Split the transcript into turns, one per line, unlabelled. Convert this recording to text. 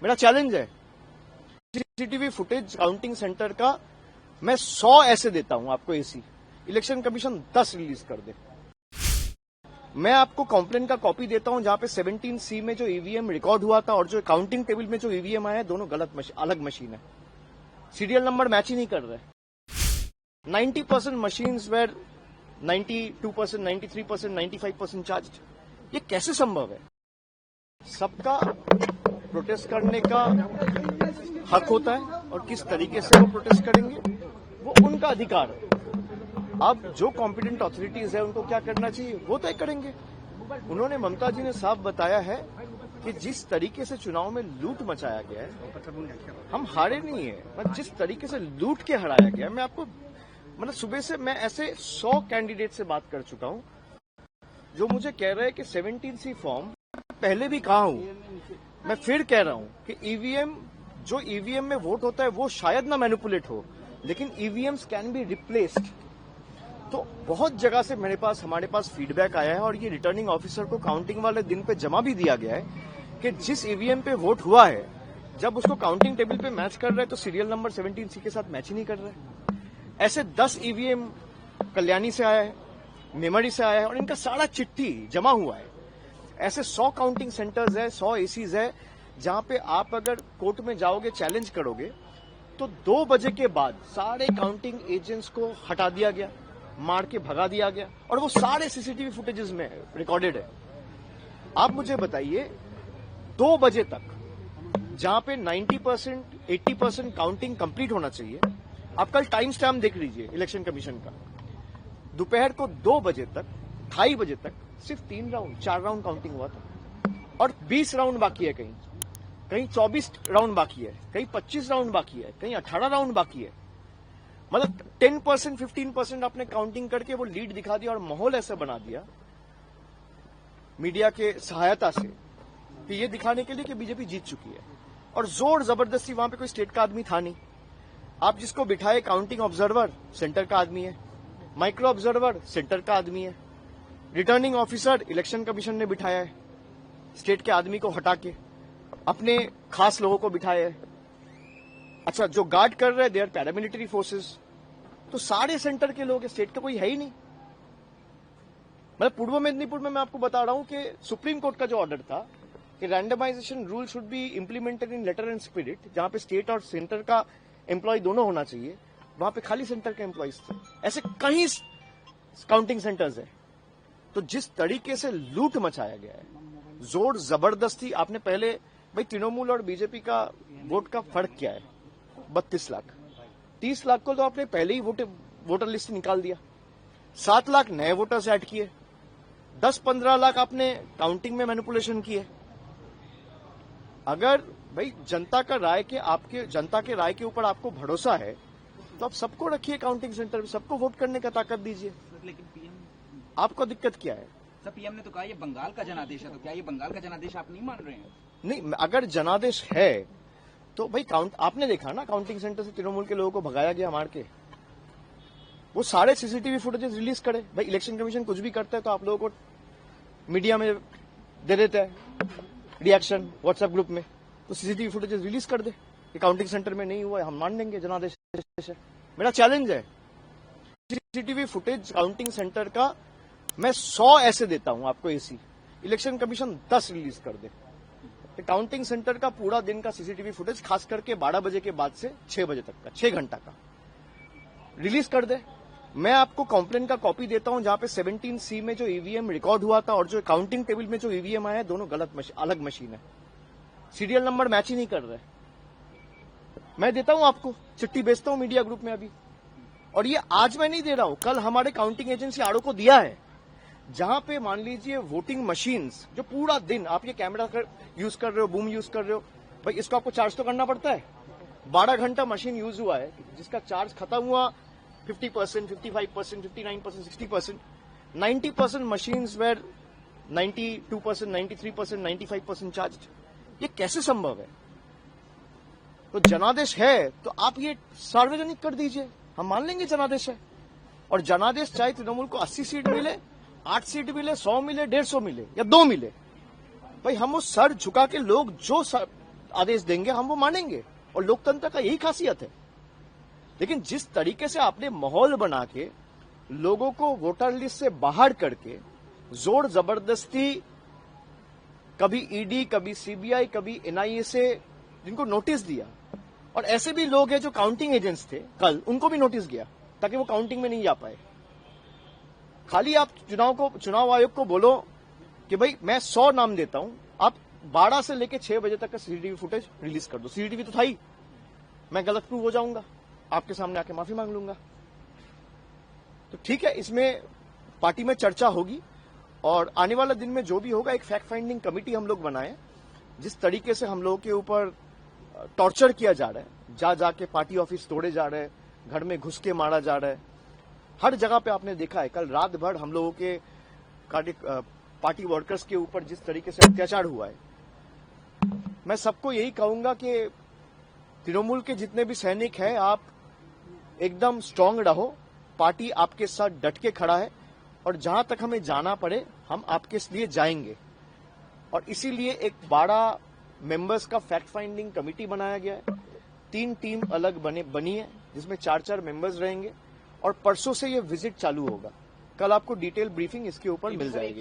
मेरा चैलेंज है, CCTV footage counting centre का मैं 100 ऐसे देता हूं आपको एसी, इलेक्शन कमीशन 10 रिलीज कर दे। मैं आपको कंप्लेंट का कॉपी देता हूं जहां पे 17C में जो ईवीएम रिकॉर्ड हुआ था और जो काउंटिंग टेबल में जो ईवीएम आया है दोनों गलत अलग मशीन है, सीरियल नंबर मैच ही नहीं कर रहे। 90% मशीन्स वेर 92%, 93%, 95% चार्ज। ये कैसे संभव है? सबका प्रोटेस्ट करने का हक होता है और किस तरीके से वो प्रोटेस्ट करेंगे वो उनका अधिकार है। अब जो कॉम्पिटेंट अथॉरिटीज है उनको क्या करना चाहिए वो तय करेंगे। उन्होंने, ममता जी ने साफ बताया है कि जिस तरीके से चुनाव में लूट मचाया गया है, हम हारे नहीं है, पर जिस तरीके से लूट के हराया गया है, मैं आपको मतलब सुबह से मैं ऐसे 100 कैंडिडेट से बात कर चुका हूं जो मुझे कह रहे हैं कि 17C फॉर्म पहले भी कहा हूं, मैं फिर कह रहा हूं कि ईवीएम, जो ईवीएम में वोट होता है वो शायद ना मैनिपुलेट हो, लेकिन ईवीएम्स कैन बी रिप्लेस्ड। तो बहुत जगह से हमारे पास फीडबैक आया है और ये रिटर्निंग ऑफिसर को काउंटिंग वाले दिन पे जमा भी दिया गया है कि जिस ईवीएम पे वोट हुआ है जब उसको काउंटिंग टेबल पे मैच कर रहे हैं तो सीरियल नंबर 17C के साथ मैच ही नहीं कर रहे। ऐसे 10 ईवीएम कल्याणी से आया है, मेमरी से आया है और इनका सारा चिट्ठी जमा हुआ है। ऐसे 100 काउंटिंग सेंटर्स है, 100 एसीज है जहां पे आप अगर कोर्ट में जाओगे, चैलेंज करोगे तो 2 बजे के बाद सारे काउंटिंग एजेंट्स को हटा दिया गया, मार के भगा दिया गया और वो सारे सीसीटीवी फुटेजेस में रिकॉर्डेड है। आप मुझे बताइए 2 बजे तक जहां पे 90%, 80% काउंटिंग कंप्लीट होना चाहिए, आप कल टाइम स्टैम्प देख लीजिए इलेक्शन कमीशन का, दोपहर को 2 बजे तक, 2:30 बजे तक सिर्फ 3 राउंड, 4 राउंड काउंटिंग हुआ था और 20 राउंड बाकी है, कहीं 24 राउंड बाकी है, कहीं 25 राउंड बाकी है, कहीं 18 राउंड बाकी है। मतलब 10%, 15% आपने काउंटिंग करके वो लीड दिखा दिया और माहौल ऐसा बना दिया मीडिया के सहायता से कि ये दिखाने के लिए कि बीजेपी जीत चुकी है। और जोर जबरदस्ती, वहां पे कोई स्टेट का आदमी था नहीं। आप जिसको बिठाए काउंटिंग ऑब्जर्वर सेंटर का आदमी है, माइक्रो ऑब्जर्वर सेंटर का आदमी है, रिटर्निंग ऑफिसर इलेक्शन कमीशन ने बिठाया है, स्टेट के आदमी को हटा के अपने खास लोगों को बिठाया है। अच्छा, जो गार्ड कर रहे हैं दे आर पैरामिलिट्री फोर्सेस। तो सारे सेंटर के लोग, स्टेट का कोई है ही नहीं। मतलब पूर्व मेदिनीपुर में मैं आपको बता रहा हूं कि सुप्रीम कोर्ट का जो ऑर्डर था कि randomization rule should be implemented in letter and spirit, जहां पे स्टेट और सेंटर का एम्प्लॉय दोनों होना चाहिए, वहां पे खाली सेंटर के एम्प्लॉयज थे। ऐसे कई काउंटिंग सेंटर्स है। तो जिस तरीके से लूट मचाया गया है, जोर जबरदस्ती, आपने पहले, भाई तृणमूल और बीजेपी का वोट का फर्क क्या है? 32 लाख, 30 लाख को तो आपने पहले ही वोटर लिस्ट निकाल दिया, 7 लाख नए वोटर्स ऐड किए, 10-15 लाख आपने काउंटिंग में मैनिपुलेशन किए। अगर भाई जनता के राय के ऊपर आपको भरोसा है तो आप सबको रखिए काउंटिंग सेंटर में, सबको वोट करने का ताकत दीजिए।
लेकिन पीएम,
आपको दिक्कत क्या है?
सर पीएम ने तो कहा ये बंगाल का जनादेश है, तो क्या ये बंगाल का जनादेश आप नहीं मान रहे हैं?
नहीं, अगर जनादेश है तो भाई आपने देखा ना, काउंटिंग सेंटर से तृणमूल के लोगों को भगाया गया मार के। वो सारे सीसीटीवी फुटेजेस रिलीज करे। भाई इलेक्शन कमीशन कुछ भी करता है तो आप लोगों को मीडिया में दे देता है रिएक्शन व्हाट्सएप ग्रुप में, तो सीसीटीवी फुटेजेस रिलीज कर दे कि काउंटिंग सेंटर में नहीं हुआ है, हम मान लेंगे जनादेश है। मेरा चैलेंज है, सीसीटीवी फुटेज काउंटिंग सेंटर का मैं 100 ऐसे देता हूं आपको एसी, इलेक्शन कमीशन 10 रिलीज कर दे। काउंटिंग सेंटर का पूरा दिन का सीसीटीवी फुटेज, खास करके 12 बजे के बाद से 6 बजे तक का, 6 घंटा का रिलीज कर दे। मैं आपको कंप्लेंट का कॉपी देता हूं जहां पे 17C में जो ईवीएम रिकॉर्ड हुआ था और जो काउंटिंग टेबल में जो ईवीएम आया है दोनों अलग मशीन है, सीरियल नंबर मैच ही नहीं कर रहे। मैं देता हूं आपको, चिट्ठी भेजता हूं मीडिया ग्रुप में अभी। और ये आज मैं नहीं दे रहा हूं, कल हमारे काउंटिंग एजेंसी आरओ को दिया है, जहां पे मान लीजिए वोटिंग मशीन्स जो पूरा दिन आप ये कैमरा यूज कर रहे हो, बूम यूज कर रहे हो, भाई इसको आपको चार्ज तो करना पड़ता है। 12 घंटा मशीन यूज हुआ है, जिसका चार्ज खत्म हुआ 50%, 55%, 59%, 60%, 90% मशीन्स वेर 92%, 93%, 95% चार्ज। ये कैसे संभव है? तो जनादेश है तो आप ये सार्वजनिक कर दीजिए, हम मान लेंगे जनादेश है। और जनादेश चाहे तृणमूल को 80 सीट मिले, 8 सीट मिले, 100 मिले, 150 मिले या 2 मिले, भाई हम वो सर झुका के लोग जो आदेश देंगे हम वो मानेंगे, और लोकतंत्र का यही खासियत है। लेकिन जिस तरीके से आपने माहौल बना के लोगों को वोटर लिस्ट से बाहर करके जोर जबरदस्ती, कभी ईडी, कभी सीबीआई, कभी एनआईए से जिनको नोटिस दिया, और ऐसे भी लोग हैं जो काउंटिंग एजेंट्स थे कल, उनको भी नोटिस गया ताकि वो काउंटिंग में नहीं जा पाए। खाली आप चुनाव आयोग को बोलो कि भाई मैं 100 नाम देता हूं, आप 12 से लेकर 6 बजे तक का सीसीटीवी फुटेज रिलीज कर दो। सीसीटीवी तो था ही, मैं गलत प्रूव हो जाऊंगा, आपके सामने आके माफी मांग लूंगा। तो ठीक है, इसमें पार्टी में चर्चा होगी, और आने वाला दिन में जो भी होगा एक फैक्ट फाइंडिंग कमेटी हम लोग बनाए। जिस तरीके से हम लोगों के ऊपर टॉर्चर किया जा रहा है, जा जाके पार्टी ऑफिस तोड़े जा रहे हैं, घर में घुस के मारा जा रहा है, हर जगह पे आपने देखा है। कल रात भर हम लोगों के पार्टी वर्कर्स के ऊपर जिस तरीके से अत्याचार हुआ है, मैं सबको यही कहूंगा कि तृणमूल के जितने भी सैनिक हैं, आप एकदम स्ट्रांग रहो, पार्टी आपके साथ डट के खड़ा है, और जहां तक हमें जाना पड़े हम आपके लिए जाएंगे। और इसीलिए एक 12 मेंबर्स का फैक्ट फाइंडिंग कमेटी बनाया गया है। 3 टीम अलग बनी है, जिसमें 4-4 मेंबर्स रहेंगे, और परसों से ये विजिट चालू होगा। कल आपको डिटेल ब्रीफिंग इसके ऊपर मिल जाएगी।